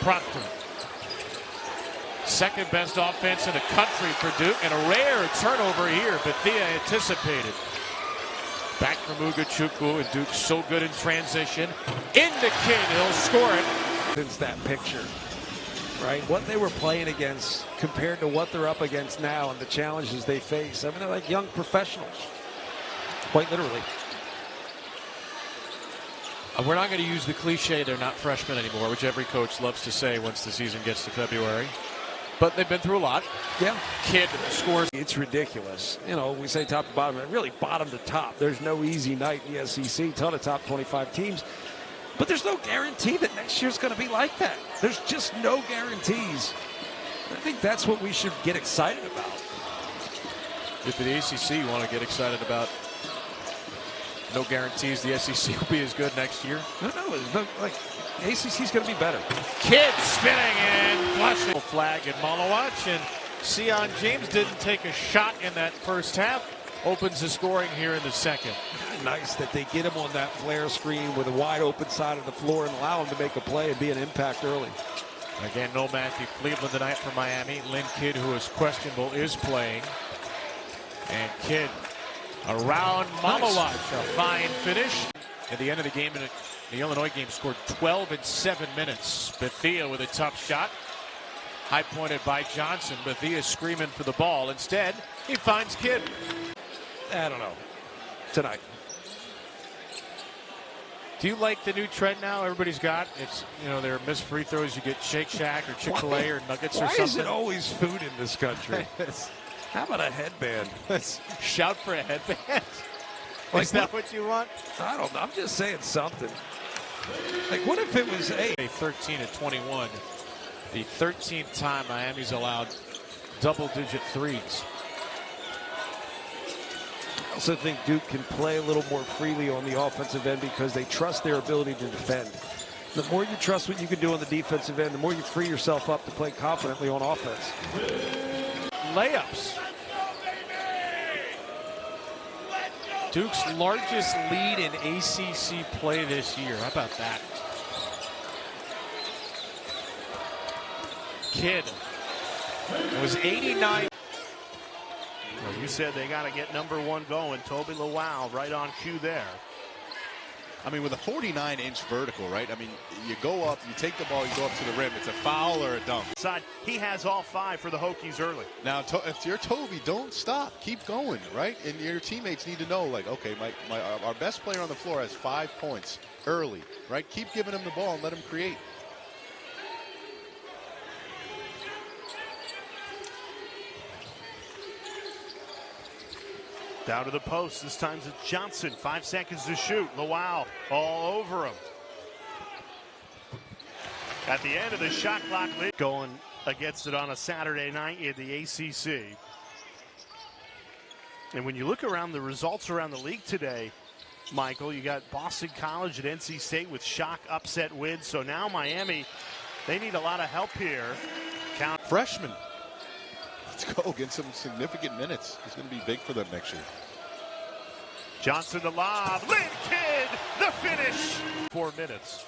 Proctor. Second best offense in the country for Duke, and a rare turnover here. Bethia anticipated. Back from Ugachukwu, and Duke's so good in transition. Into Kidd, he'll score it. Since that picture, right? What they were playing against compared to what they're up against now and the challenges they face. I mean, they're like young professionals, quite literally. We're not going to use the cliche, they're not freshmen anymore, which every coach loves to say once the season gets to February. But they've been through a lot. Yeah. Kidd scores. It's ridiculous. You know, we say top to bottom, really bottom to top. There's no easy night in the SEC, ton of top 25 teams. But there's no guarantee that next year's going to be like that. There's just no guarantees. I think that's what we should get excited about. If the ACC you want to get excited about, no guarantees the SEC will be as good next year. No, like, the ACC's going to be better. Kidd spinning and flushing. Flag at Malawach, and Sion James didn't take a shot in that first half. Opens the scoring here in the second. Nice that they get him on that flare screen with a wide open side of the floor and allow him to make a play and be an impact early. Again, no Matthew Cleveland tonight for Miami. Lynn Kidd, who is questionable, is playing. And Kidd around Malawach. A fine finish. At the end of the game, the Illinois game scored 12 in 7 minutes. Bethia with a tough shot. High pointed by Johnson. Bethia screaming for the ball. Instead, he finds Kidd. I don't know. Tonight. Do you like the new trend now everybody's got? It's, you know, there are missed free throws. You get Shake Shack or Chick-fil-A or Nuggets or something. Why is it always food in this country? How about a headband? Shout for a headband. Like, is that what you want? I don't know. I'm just saying something. Like, what if it was a 13 at 21? The 13th time Miami's allowed double-digit threes. I also think Duke can play a little more freely on the offensive end because they trust their ability to defend. The more you trust what you can do on the defensive end, the more you free yourself up to play confidently on offense. Layups. Duke's largest lead in ACC play this year. How about that? Kidd. It was 89. Well, you said they got to get number one going. Toby Lawal right on cue there. I mean, with a 49-inch vertical, right? I mean, you go up, you take the ball, you go up to the rim. It's a foul or a dunk. He has all five for the Hokies early. Now, if you're Toby, don't stop. Keep going, right? And your teammates need to know, like, okay, our best player on the floor has 5 points early, right? Keep giving him the ball and let him create. Down to the post. This time it's Johnson. 5 seconds to shoot. Lawal all over him. At the end of the shot clock, going against it on a Saturday night in the ACC. And when you look around the results around the league today, Michael, you got Boston College at NC State with shock upset wins. So now Miami, they need a lot of help here. Freshman. Let's go get some significant minutes. It's going to be big for them next year. Johnson to lob. Lynn Kidd, the finish. 4 minutes.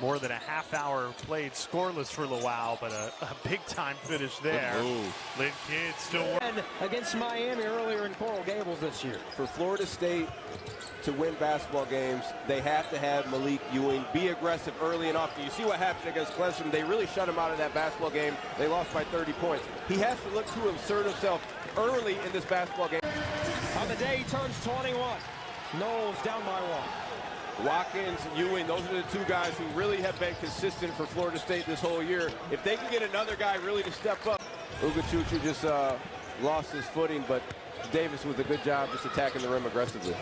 More than a half hour played scoreless for Lawal, but a big-time finish there. Lynn Kidd still working. Against Miami earlier in Coral Gables this year. For Florida State to win basketball games, they have to have Malik Ewing be aggressive early and often. You see what happened against Clemson. They really shut him out of that basketball game. They lost by 30 points. He has to look to insert himself early in this basketball game. On the day he turns 21, Knowles down by 1. Watkins, Ewing, those are the two guys who really have been consistent for Florida State this whole year. If they can get another guy really to step up. Ugachukwu just lost his footing, but Davis with a good job just attacking the rim aggressively.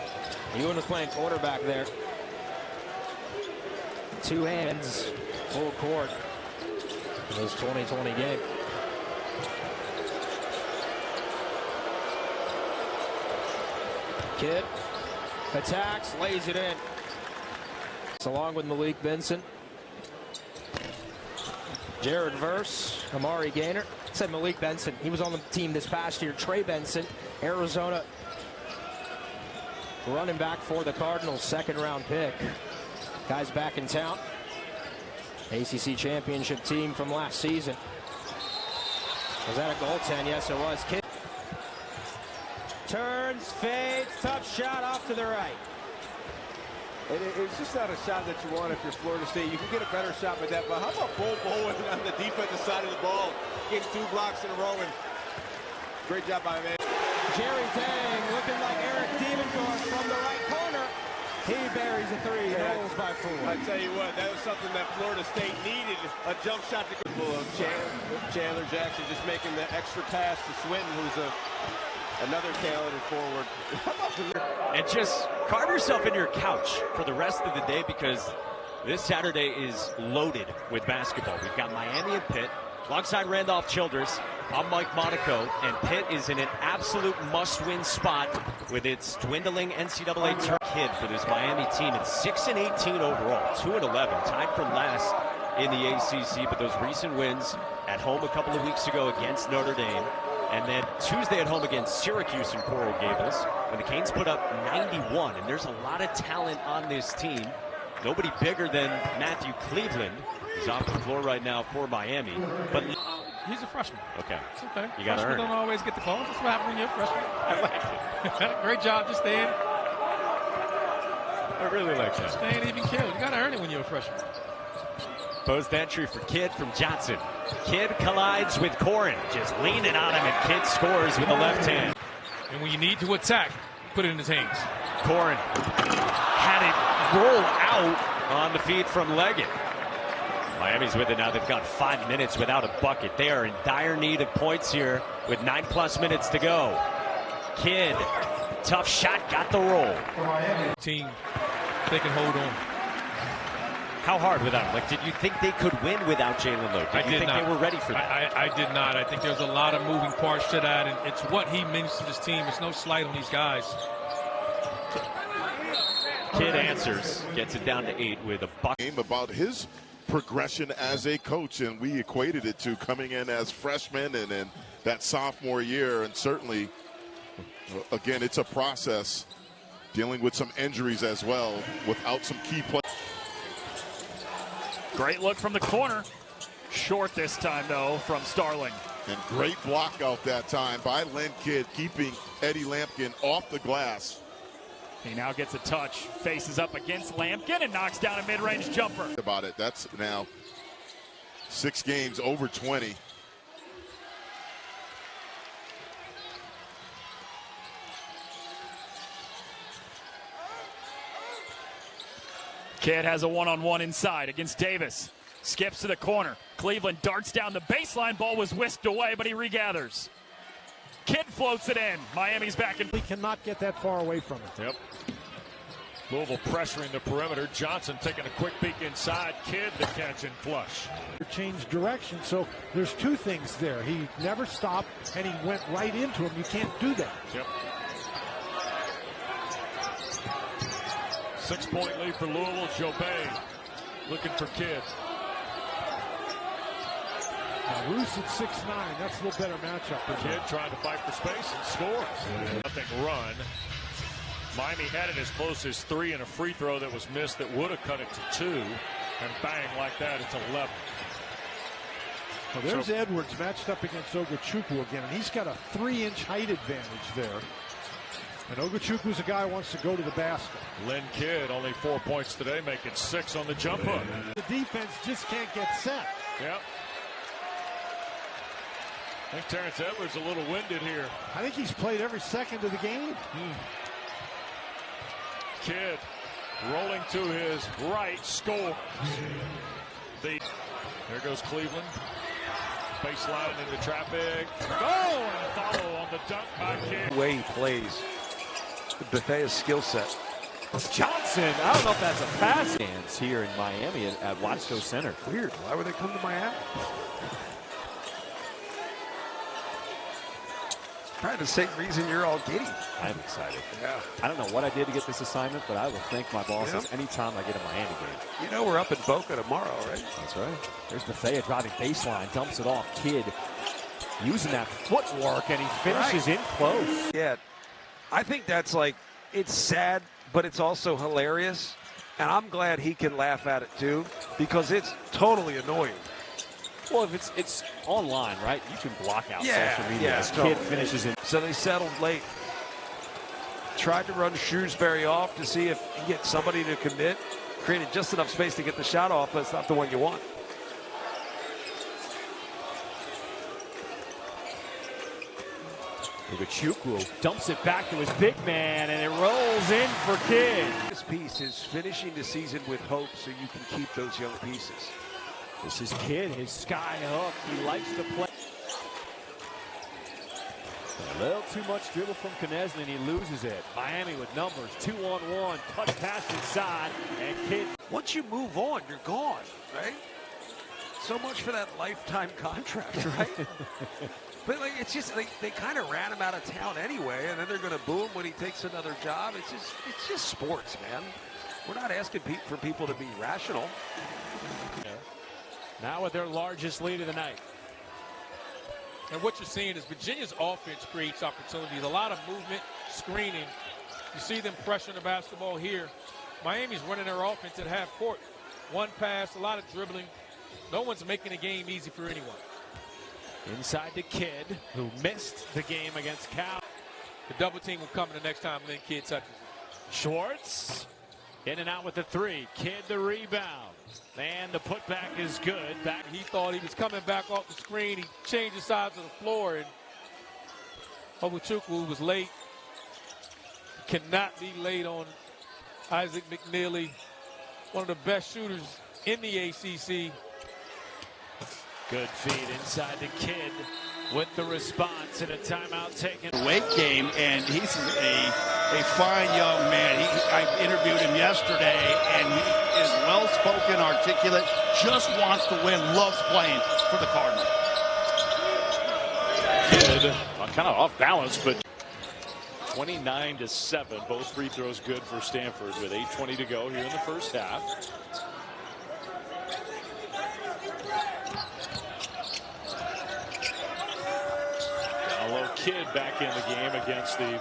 Ewing was playing quarterback there. 2 hands, full court in this 2020 game. Kidd attacks, lays it in. Along with Malik Benson. Jared Verse, Amari Gaynor. Said Malik Benson. He was on the team this past year. Trey Benson, Arizona. running back for the Cardinals, second-round pick. Guy's back in town. ACC championship team from last season. Was that a goaltend? Yes, it was. Kidd turns, fades, tough shot off to the right. And it's just not a shot that you want if you're Florida State. You can get a better shot with that, but how about Bo Bowen on the defensive side of the ball, getting 2 blocks in a row, and great job by him. Jerry Dang looking like Eric Diemendorf from the right corner. He buries a 3, holds by 4. I tell you what, that was something that Florida State needed, a jump shot to go. Chandler Jackson just making the extra pass to Swinton, who's another talented forward. And just carve yourself into your couch for the rest of the day, because this Saturday is loaded with basketball. We've got Miami and Pitt alongside Randolph Childress. I'm Mike Monaco, and Pitt is in an absolute must-win spot with its dwindling NCAA tournament. Kid for this Miami team. It's 6-18 overall, 2-11, tied for last in the ACC. But those recent wins at home a couple of weeks ago against Notre Dame, and then Tuesday at home against Syracuse in Coral Gables, when the Canes put up 91. And there's a lot of talent on this team. Nobody bigger than Matthew Cleveland. He's off the floor right now for Miami. But he's a freshman. Okay. It's okay. You got to earn. Don't always get the calls. That's what happens when you're a freshman. I like it. Great job just staying. I really like that. Staying even killed. You got to earn it when you're a freshman. Post entry for Kidd from Johnson. Kidd collides with Corrin, just leaning on him, and Kidd scores with the left hand. And when you need to attack, put it in his hands. Corrin had it roll out on the feed from Leggett. Miami's with it now. They've got 5 minutes without a bucket. They are in dire need of points here with 9+ minutes to go. Kidd, tough shot, got the roll. Team, they can hold on. How hard without him? Like, did you think they could win without Jalen Lowe? Did you think they were ready for that? I did not. I think there's a lot of moving parts to that, and it's what he means to this team. It's no slight on these guys. Kidd answers, gets it down to 8 with a bucket. About his progression as a coach, and we equated it to coming in as freshmen and then that sophomore year, and certainly, again, it's a process dealing with some injuries as well without some key players. Great look from the corner. Short this time, though, from Starling. And great block out that time by Lynn Kidd, keeping Eddie Lampkin off the glass. He now gets a touch, faces up against Lampkin, and knocks down a mid-range jumper. About it, that's now 6 games over 20. Kidd has a one-on-one inside against Davis. Skips to the corner. Cleveland darts down the baseline. Ball was whisked away, but he regathers. Kidd floats it in. Miami's back in. He cannot get that far away from it. Yep. Louisville pressuring the perimeter. Johnson taking a quick peek inside. Kidd the catch and flush. Changed direction, so there's 2 things there. He never stopped, and he went right into him. You can't do that. Yep. 6-point lead for Louisville. Jobay looking for Kidd. Now, Roos at 6'9". That's a little better matchup. Kidd trying to fight for space and scores. Nothing run. Miami had it as close as 3 and a free throw that was missed that would have cut it to 2. And bang, like that, it's 11. Well, there's Edwards matched up against Ogachukwu again, and he's got a 3-inch height advantage there. And Ogachukwu's a guy who wants to go to the basket. Lynn Kidd only 4 points today, making 6 on the jump hook. The defense just can't get set. Yep. I think Terrence Edwards a little winded here. I think he's played every second of the game. Kidd rolling to his right, scores. There goes Cleveland. Baseline into traffic. Go and follow on the dunk by Kidd. The way he plays, Bethea's skill set. Johnson, I don't know if that's a pass. Hands here in Miami at Watsco Center. Weird. Why would they come to Miami? Probably the same reason you're all giddy. I'm excited. Yeah. I don't know what I did to get this assignment, but I will thank my bosses anytime I get a Miami game. You know we're up in Boca tomorrow, right? That's right. There's Bethea driving baseline, dumps it off. Kidd using that footwork, and he finishes in close. Yeah, I think that's like it's sad, but it's also hilarious. And I'm glad he can laugh at it too, because it's totally annoying. Well, if it's online, right? You can block out social media. This totally. kid finishes in. So they settled late. Tried to run Shrewsbury off to see if he gets somebody to commit. Created just enough space to get the shot off, but it's not the one you want. Chukwu dumps it back to his big man, and it rolls in for Kidd. This piece is finishing the season with hope so you can keep those young pieces. This is Kidd, his sky hook. He likes to play. A little too much dribble from Knesny, and he loses it. Miami with numbers, 2-on-1, touch pass inside, and Kidd. Once you move on, you're gone, right? So much for that lifetime contract, right? But like, it's just they kind of ran him out of town anyway, and then they're going to boo him when he takes another job. It's just sports, man. We're not asking for people to be rational. Now with their largest lead of the night. And what you're seeing is Virginia's offense creates opportunities. A lot of movement, screening. You see them pressure the basketball here. Miami's running their offense at half court. One pass, a lot of dribbling. No one's making the game easy for anyone. Inside to Kidd, who missed the game against Cal. The double team will come the next time Lynn Kidd touches it. Schwartz in and out with the three. Kidd the rebound. And the putback is good. Back. He thought he was coming back off the screen. He changed the sides of the floor, and Chukwu was late. Cannot be late on Isaac McNeely, one of the best shooters in the ACC. Good feed inside to Kidd with the response and a timeout taken. Weight game, and he's a fine young man. I interviewed him yesterday, and he is well-spoken, articulate, just wants to win, loves playing for the Cardinals. Kidd, kind of off balance, but 29-7. Both free throws good for Stanford with 8:20 to go here in the first half. Kidd back in the game against the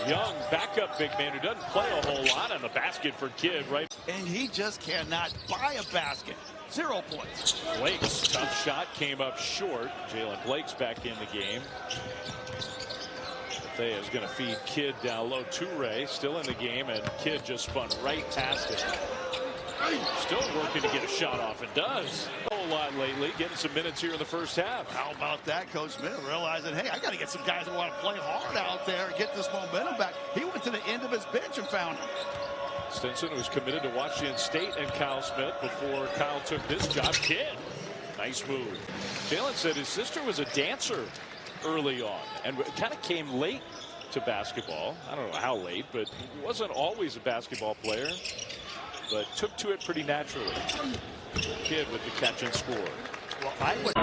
young backup big man who doesn't play a whole lot on the basket for Kidd, right? And he just cannot buy a basket. 0 points. Blake's tough shot came up short. Jalen Blake's back in the game. Thea is going to feed Kidd down low. Toure still in the game, and Kidd just spun right past it. Still working to get a shot off, and does. A whole lot lately, getting some minutes here in the first half. How about that, Coach Smith, realizing, hey, I got to get some guys that want to play hard out there and get this momentum back. He went to the end of his bench and found it. Stinson was committed to Washington State and Kyle Smith before Kyle took this job. Kidd, nice move. Jalen said his sister was a dancer early on and kind of came late to basketball. I don't know how late, but he wasn't always a basketball player, but took to it pretty naturally. Kidd with the catch and score. Well, I would.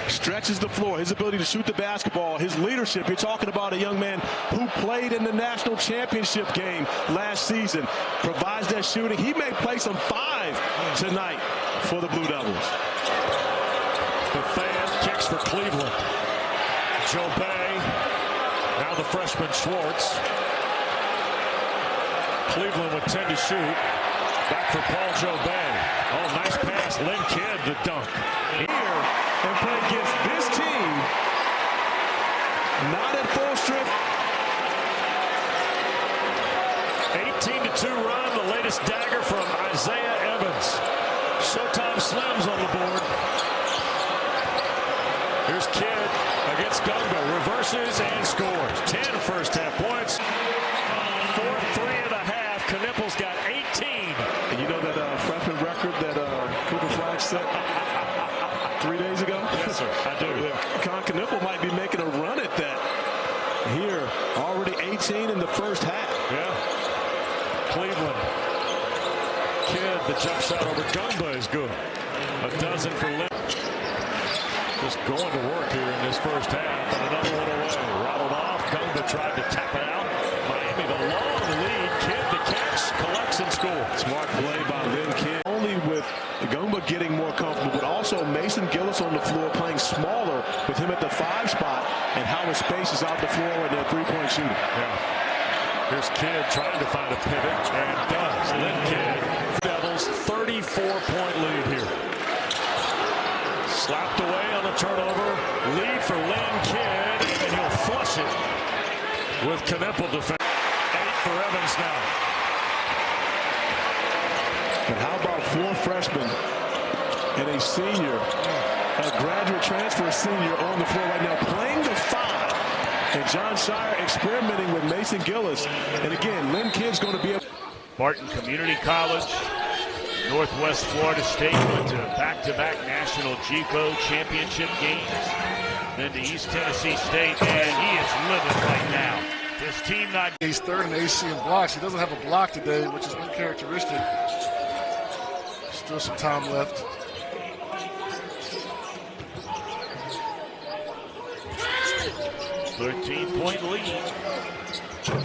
Stretches the floor, his ability to shoot the basketball, his leadership. You're talking about a young man who played in the national championship game last season. Provides that shooting. He may play some 5 tonight for the Blue Devils. The fan kicks for Cleveland. Joe Bay. Now the freshman Schwartz. Cleveland with 10 to shoot. Back for Paul Joe Bay. Oh, nice pass. Lynn Kidd the dunk. Here and play against this team. Not at full strength. 18-2 run. The latest dagger from Isaiah Evans. Showtime Slims on the board. Here's Kidd against Gunga. Reverses and scores. 10 first half points. 4 3 and a half. Knippel's got 18. And you know that 3 days ago? Yes, sir. I do. Con Knippel might be making a run at that here. Already 18 in the first half. Yeah. Cleveland. Kidd, the jump shot over Gumba is good. A dozen for Lynn. Just going to work here in this first half. And another one away. Rattled off. Gumba tried to tap it out. Miami the long lead. Kidd the catch. Collects and scores. Smart play by Lynn Kidd. Only with Gumba getting more comfortable, but also Mason Gillis on the floor playing smaller with him at the 5 spot and how his space is out the floor with their three-point shooting. Yeah. Here's Kidd trying to find a pivot and does. Lynn Kidd. Devils 34-point lead here. Slapped away on the turnover. Lead for Lynn Kidd, and he'll flush it with Knippel defense. 8 for Evans now. And how about 4 freshmen and a senior, a graduate transfer senior on the floor right now playing the 5. And John Shire experimenting with Mason Gillis. And again, Lynn Kidd's going to be able. Barton Community College, Northwest Florida State went to back-to-back national JUCO championship games. Then to East Tennessee State, and he is living right now. His team not. He's third in AC in blocks. He doesn't have a block today, which is uncharacteristic. Still some time left. .13 lead.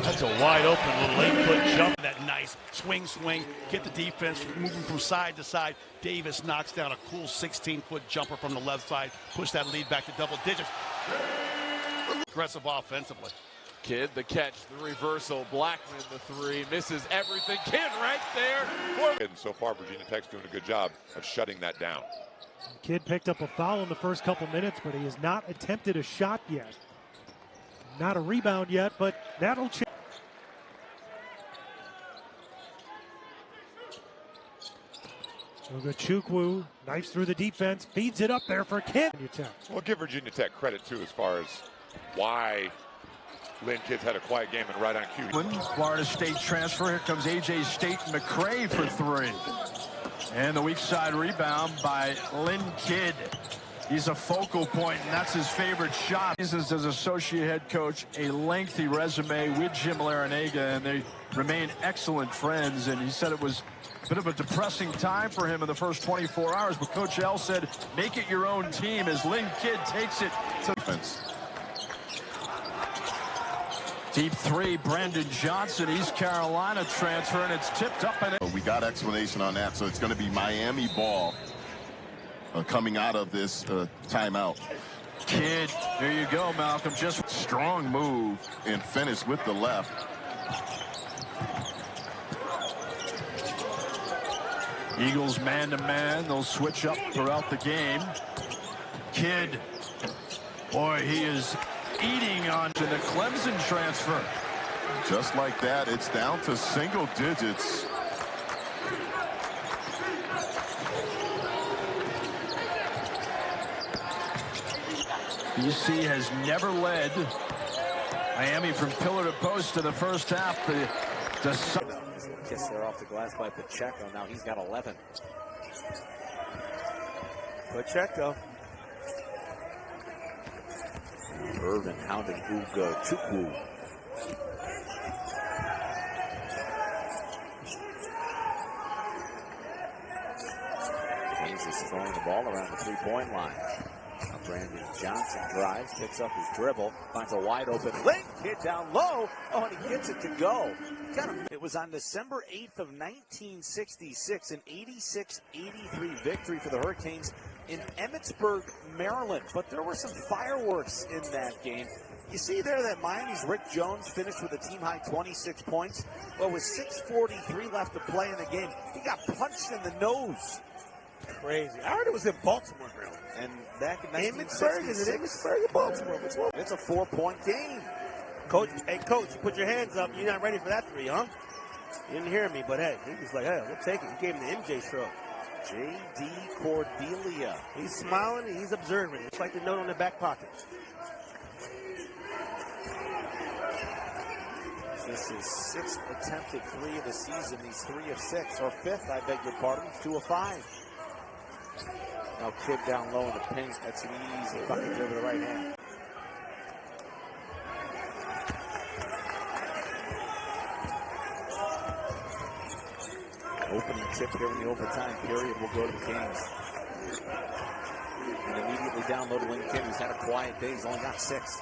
That's a wide open little 8-foot jump. That nice swing, get the defense moving from side to side. Davis knocks down a cool 16-foot jumper from the left side. Push that lead back to double digits. Aggressive offensively. Kidd the catch, the reversal. Blackman the 3, misses everything. Kidd right there. And so far, Virginia Tech's doing a good job of shutting that down. Kidd picked up a foul in the first couple minutes, but he has not attempted a shot yet. Not a rebound yet, but that'll change. Chukwu knifes through the defense, feeds it up there for Kidd. Well, give Virginia Tech credit, too, as far as why Lynn Kidd's had a quiet game and right on cue. Florida State transfer. Here comes A.J. State McCray for 3. And the weak side rebound by Lynn Kidd. He's a focal point, and that's his favorite shot. He's as associate head coach, a lengthy resume with Jim Larinaga, and they remain excellent friends. And he said it was a bit of a depressing time for him in the first 24 hours, but Coach L said, make it your own team as Lynn Kidd takes it to defense. Deep 3, Brandon Johnson, East Carolina transfer, and it's tipped up. And we got explanation on that, so it's going to be Miami ball coming out of this timeout. Kidd, there you go, Malcolm. Just strong move and finish with the left. Eagles man-to-man. They'll switch up throughout the game. Kidd, boy, he is eating on to the Clemson transfer. Just like that, it's down to single digits. BC has never led Miami from pillar to post to the first half. Kiss there off the glass by Pacheco. Now he's got 11. Pacheco. Irvin hounding Chukwu. Hayes is throwing the ball around the three-point line. Now Brandon Johnson drives, picks up his dribble, finds a wide open Lynn Kidd down low. Oh, and he gets it to go. It was on December 8th of 1966, an 86-83 victory for the Hurricanes in Emmitsburg, Maryland. But there were some fireworks in that game. You see there that Miami's Rick Jones finished with a team-high 26 points. Well, with 6:43 left to play in the game, he got punched in the nose. Crazy. I heard it was in Baltimore, really. And back in 1966. Is it Emmitsburg or Baltimore? Which one? It's a 4-point game. Coach, hey, Coach, you put your hands up. You're not ready for that 3, huh? You didn't hear me, but hey, he was like, hey, we'll take it. He gave him the MJ stroke. J.D. Cordelia. He's smiling and he's observing. It's like the note on the back pocket. This is 6th attempted 3 of the season. He's 3 of 6, or 5th, I beg your pardon. 2 of 5. Now Kidd down low in the paint. That's an easy bucket over the right hand. Opening tip here in the overtime period will go to the Kings. And immediately down low to Lynn Kidd, who's had a quiet day. He's only got 6.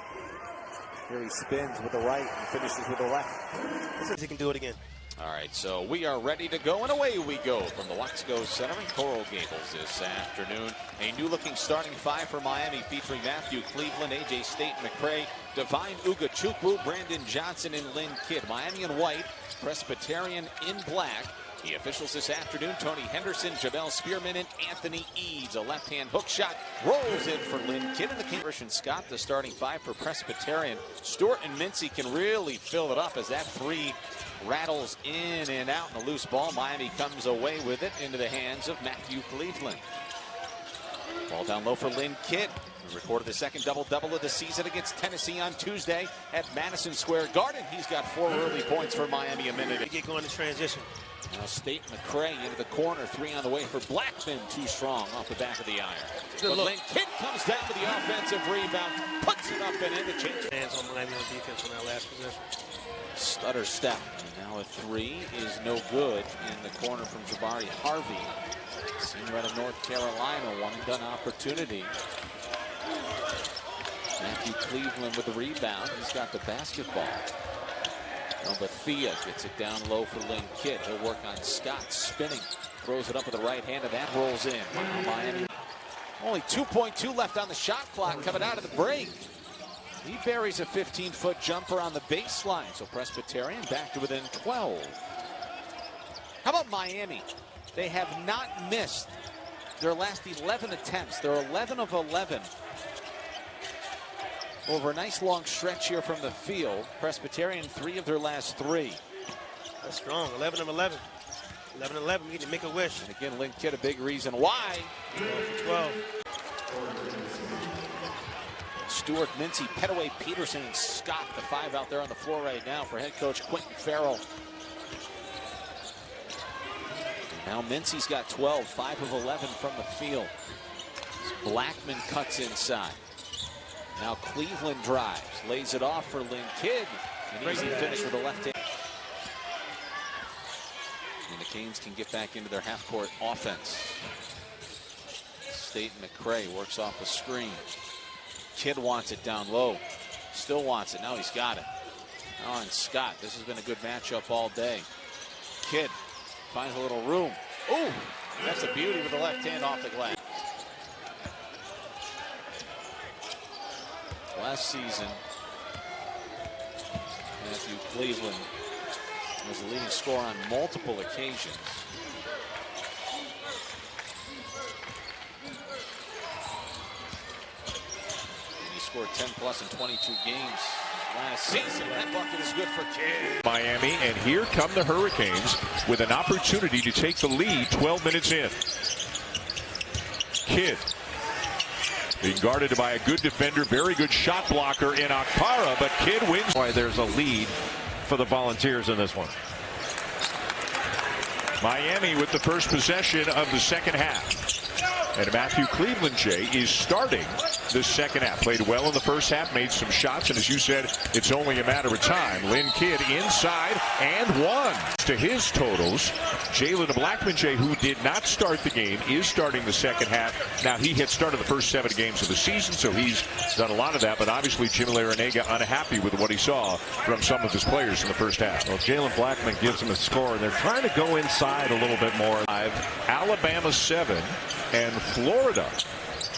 Here he spins with the right and finishes with the left. He can do it again. All right, so we are ready to go, and away we go from the Waxco Center in Coral Gables this afternoon. A new-looking starting 5 for Miami featuring Matthew Cleveland, A.J. State-McCray, Divine Ugachukwu, Brandon Johnson, and Lynn Kidd. Miami in white, Presbyterian in black. The officials this afternoon, Tony Henderson, Jabel Spearman, and Anthony Eads. A left-hand hook shot rolls in for Lynn Kidd. And the King Christian Scott, the starting 5 for Presbyterian. Stewart and Mincy can really fill it up as that 3 rattles in and out in a loose ball. Miami comes away with it into the hands of Matthew Cleveland. Ball down low for Lynn Kidd, who recorded the second double-double of the season against Tennessee on Tuesday at Madison Square Garden. He's got 4 early points for Miami a minute. Get going in transition. Now State-McCray into the corner, 3 on the way for Blackman, too strong off the back of the iron. But Lynn Kidd comes down to the offensive rebound, puts it up and in to change. Hands on Miami on defense on that last possession. Stutter step. And now a 3 is no good in the corner from Jabari Harvey. Senior out of North Carolina, one and done opportunity. Matthew Cleveland with the rebound. He's got the basketball. But Thea gets it down low for Lynn Kidd. He'll work on Scott spinning. Throws it up with the right hand, and that rolls in. Wow, Miami. Only 2.2 left on the shot clock coming out of the break. He buries a 15-foot jumper on the baseline. So Presbyterian back to within 12. How about Miami? They have not missed their last 11 attempts. They're 11 of 11. Over a nice long stretch here from the field. Presbyterian 3 of their last 3. That's strong. 11 of 11. 11 of 11. We can make a wish. And again, Lynn Kidd, a big reason why. 12. Stewart, Mincy, Petaway, Peterson, and Scott, the 5 out there on the floor right now for head coach Quentin Farrell. Now Mincy's got 12, 5 of 11 from the field. Blackman cuts inside. Now Cleveland drives, lays it off for Lynn Kidd. An easy finish with the left hand. And the Canes can get back into their half-court offense. State-McCray works off a screen. Kidd wants it down low. Still wants it. Now he's got it. Oh, and Scott. This has been a good matchup all day. Kidd finds a little room. Oh, that's a beauty with the left hand off the glass. Last season, Matthew Cleveland was the leading scorer on multiple occasions. And he scored 10 plus in 22 games last season. That bucket is good for Kidd. Miami, and here come the Hurricanes with an opportunity to take the lead 12 minutes in. Kidd being guarded by a good defender, very good shot blocker in Akpara, but Kidd wins. Boy, there's a lead for the Volunteers in this one. Miami with the first possession of the second half. And Matthew Cleveland, Jay, is starting the second half. Played well in the first half, made some shots, and as you said, it's only a matter of time. Lynn Kidd inside and 1. To his totals, Jalen Blackman, Jay, who did not start the game, is starting the second half. Now, he had started the first 7 games of the season, so he's done a lot of that, but obviously Jim Larinaga unhappy with what he saw from some of his players in the first half. Well, Jalen Blackman gives him a score, and they're trying to go inside a little bit more. Alabama 7 and Florida.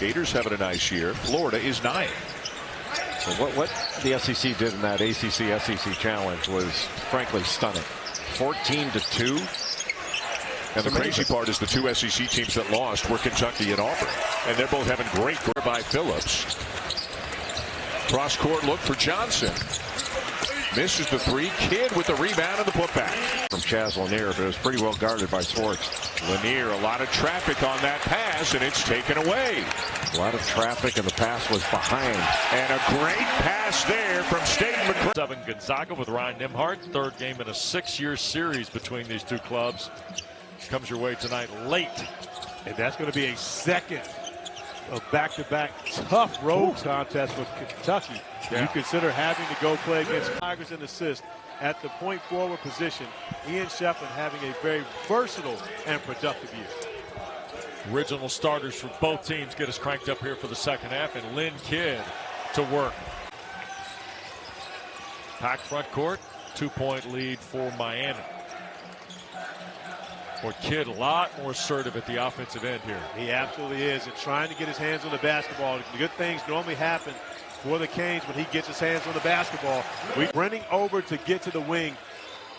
Gators having a nice year. Florida is 9. So what the SEC did in that ACC-SEC challenge was frankly stunning. 14-2. And the crazy part is the 2 SEC teams that lost were Kentucky and Auburn. And they're both having great work by Phillips. Cross-court look for Johnson. Misses the 3. Kidd with the rebound and the putback. From Chaz Lanier, but it was pretty well guarded by Swartz. Lanier, a lot of traffic on that pass, and it's taken away. A lot of traffic, and the pass was behind. And a great pass there from State-McCray. 7 Gonzaga with Ryan Nimhart. 3rd game in a 6-year series between these 2 clubs. Comes your way tonight late. And that's going to be a second a back-to-back tough road contest with Kentucky. Yeah. You consider having to go play against Tigers and assist at the point forward position. Ian Shefflin having a very versatile and productive year. Original starters for both teams get us cranked up here for the second half, and Lynn Kidd to work. Packed front court, 2-point lead for Miami. For Kidd, a lot more assertive at the offensive end here. He absolutely is, and trying to get his hands on the basketball. The good things normally happen for the Canes when he gets his hands on the basketball. We're running over to get to the wing,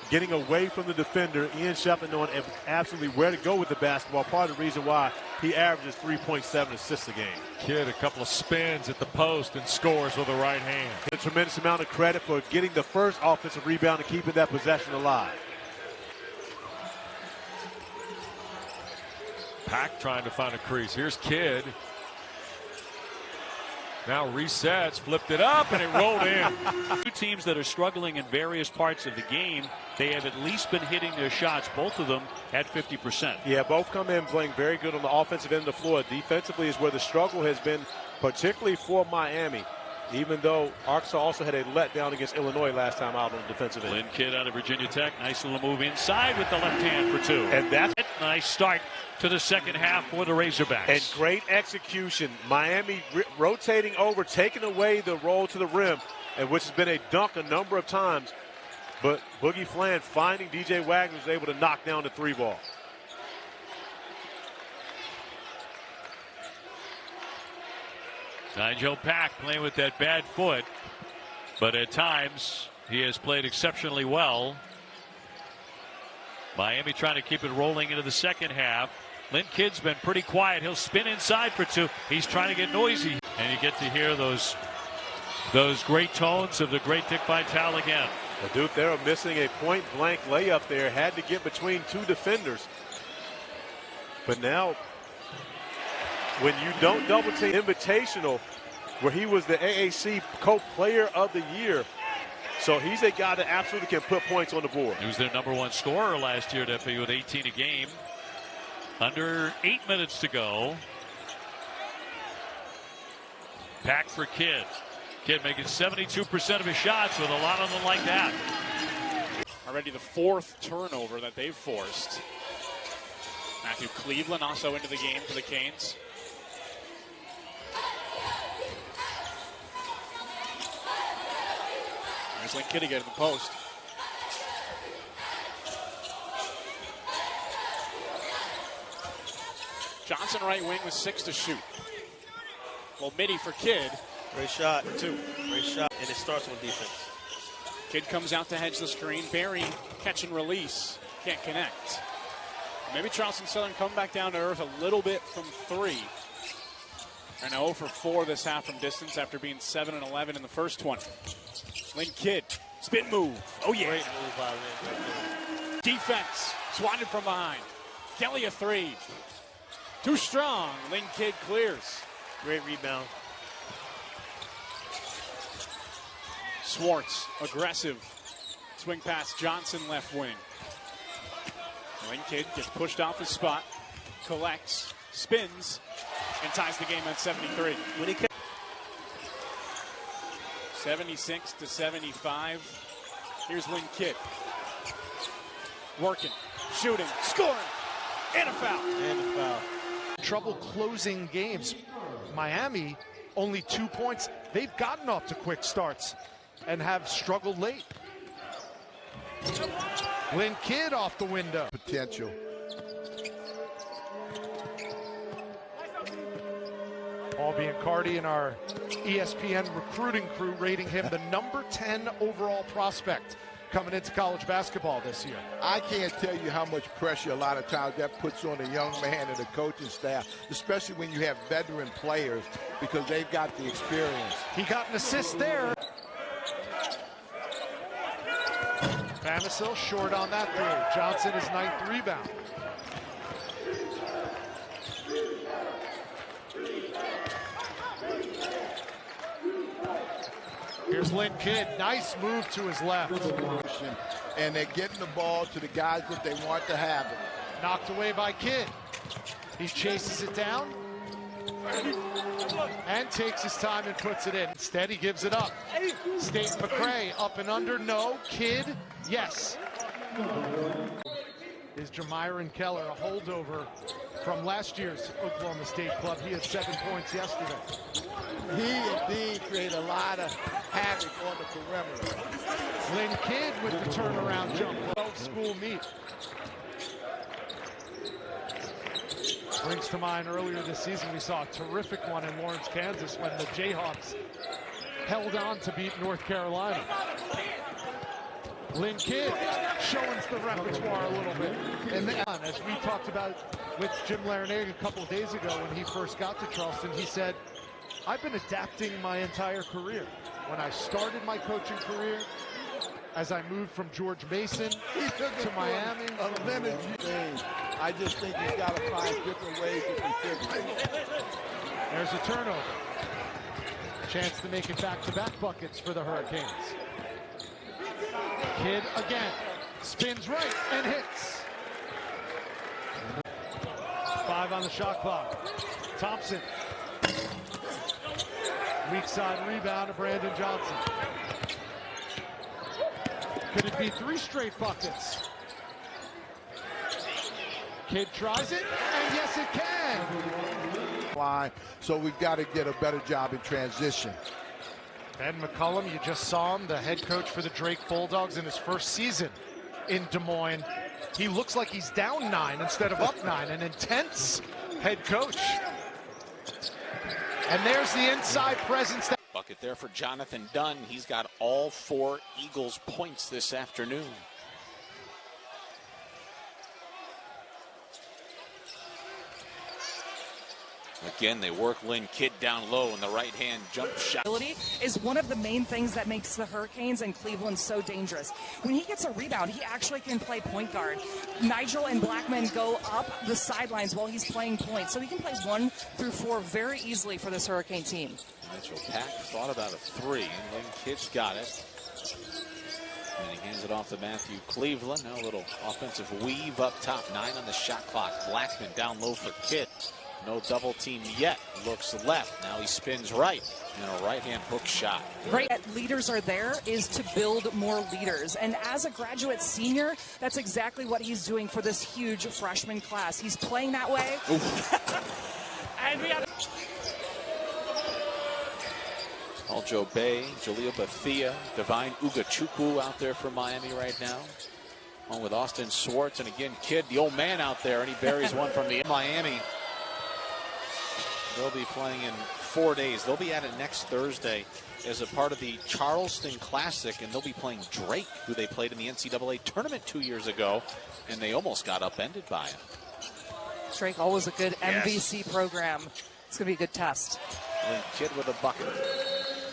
getting away from the defender. Ian Shefflin knowing absolutely where to go with the basketball. Part of the reason why he averages 3.7 assists a game. Kidd, a couple of spins at the post and scores with the right hand. A tremendous amount of credit for getting the first offensive rebound and keeping that possession alive. Pack trying to find a crease. Here's Kidd. Now resets, flipped it up, and it rolled in. Two teams that are struggling in various parts of the game. They have at least been hitting their shots, both of them at 50%. Yeah, both come in playing very good on the offensive end of the floor. Defensively is where the struggle has been, particularly for Miami, even though Arkansas also had a letdown against Illinois last time out on the defensive end. Lynn Kidd out of Virginia Tech. Nice little move inside with the left hand for two. And that's a nice start to the second half for the Razorbacks. And great execution. Miami rotating over, taking away the roll to the rim, and which has been a dunk a number of times. But Boogie Fland finding DJ Wagner was able to knock down the three ball. Nigel Pack playing with that bad foot, but at times he has played exceptionally well. Miami trying to keep it rolling into the second half. Lynn Kidd's been pretty quiet. He'll spin inside for two. He's trying to get noisy. And you get to hear those great tones of the great Dick Vitale again. The Duke there are missing a point-blank layup there. Had to get between two defenders. But now, when you don't double team Invitational, where he was the AAC co-player of the year, so he's a guy that absolutely can put points on the board. He was their #1 scorer last year at FAU with 18 a game. Under 8 minutes to go. Pack for Kidd. Kidd making 72% of his shots with a lot of them like that. Already the fourth turnover that they've forced. Matthew Cleveland also into the game for the Canes. There's Lynn Kidd again in the post. Johnson right wing with 6 to shoot. Well, midi for Kidd. Great shot. 2. Great shot. And it starts on defense. Kidd comes out to hedge the screen. Barry catch and release. Can't connect. Maybe Charleston Southern come back down to earth a little bit from 3. And 0 for 4 this half from distance after being 7 and 11 in the first 20. Lynn Kidd, spin move. Oh yeah. Great move by Lynn. Defense, swatted from behind. Kelly a 3. Too strong. Lynn Kidd clears. Great rebound. Swartz, aggressive. Swing past Johnson, left wing. Lynn Kidd gets pushed off his spot, collects, spins, and ties the game at 73. 76 to 75. Here's Lynn Kidd. Working, shooting, scoring, and a foul. And a foul. Trouble closing games. Miami, only 2 points. They've gotten off to quick starts and have struggled late. Lynn Kidd off the window. Potential. Paul Biancardi and our ESPN recruiting crew rating him the number 10 overall prospect coming into college basketball this year. I can't tell you how much pressure a lot of times that puts on a young man and the coaching staff, especially when you have veteran players, because they've got the experience. He got an assist there. Famisil short on that three. Johnson his 9th rebound. Here's Lynn Kidd. Nice move to his left. And they're getting the ball to the guys that they want to have it. Knocked away by Kidd. He chases it down. And takes his time and puts it in. Instead, he gives it up. State McCray up and under. No. Kidd, yes. Is Jamiron Keller, a holdover from last year's Oklahoma State club. He had 7 points yesterday. He indeed created a lot of havoc on the perimeter. Lynn Kidd with the turnaround jump. 12 school meet. Brings to mind earlier this season, we saw a terrific one in Lawrence, Kansas when the Jayhawks held on to beat North Carolina. Lynn Kidd showing the repertoire a little bit. And then, as we talked about with Jim Larinaga a couple of days ago when he first got to Charleston, he said, I've been adapting my entire career. When I started my coaching career, as I moved from George Mason to Miami. I just think he's got to find different ways to contribute. There's a turnover. Chance to make it back-to-back buckets for the Hurricanes. Kidd again. Spins right and hits. 5 on the shot clock. Thompson. Weak side rebound to Brandon Johnson. Could it be 3 straight buckets? Kidd tries it, and yes it can. So we've got to get a better job in transition. Ben McCullum, you just saw him, the head coach for the Drake Bulldogs in his first season in Des Moines. He looks like he's down 9 instead of up 9, an intense head coach. And there's the inside presence. Bucket there for Jonathan Dunn. He's got all 4 Eagles points this afternoon. Again, they work Lynn Kidd down low in the right-hand jump shot. Is one of the main things that makes the Hurricanes and Cleveland so dangerous. When he gets a rebound, he actually can play point guard. Nigel and Blackman go up the sidelines while he's playing point, so he can play 1 through 4 very easily for this Hurricane team. Mitchell Pack thought about a 3, and Lynn Kidd's got it. And he hands it off to Matthew Cleveland. Now a little offensive weave up top. 9 on the shot clock. Blackman down low for Kidd. No double team yet. Looks left. Now he spins right. And a right-hand hook shot. Right, leaders are there is to build more leaders. And as a graduate senior, that's exactly what he's doing for this huge freshman class. He's playing that way. And we have Aljo Bay, Jaleel Bethia, Divine Ugachukwu out there for Miami right now. Along with Austin Swartz. And again, Kidd, the old man out there, and he buries one from the Miami. They'll be playing in 4 days. They'll be at it next Thursday as a part of the Charleston Classic, and they'll be playing Drake, who they played in the NCAA tournament 2 years ago, and they almost got upended by him. Drake, always a good MVC program. It's going to be a good test. Lynn Kidd with a bucket.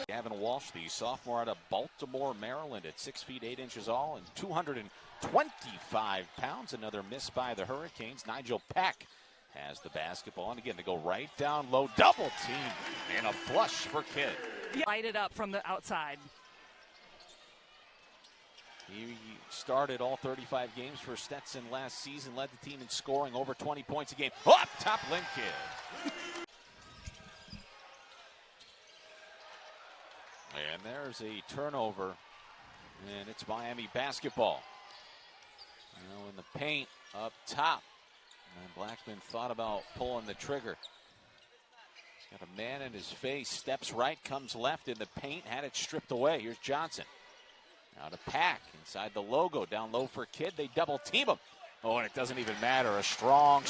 Gavin Walsh, the sophomore out of Baltimore, Maryland, at 6 feet 8 inches all and 225 pounds. Another miss by the Hurricanes. Nigel Peck has the basketball, and again, they go right down low, double team, and a flush for Kidd. Light it up from the outside. He started all 35 games for Stetson last season, led the team in scoring, over 20 points a game. Up top, Lynn Kidd. And there's a turnover, and it's Miami basketball. Now in the paint, up top. And Blackman thought about pulling the trigger. He's got a man in his face, steps right, comes left in the paint, had it stripped away. Here's Johnson. Now to Pack, inside the logo, down low for Kidd. They double team him. Oh, and it doesn't even matter. A strong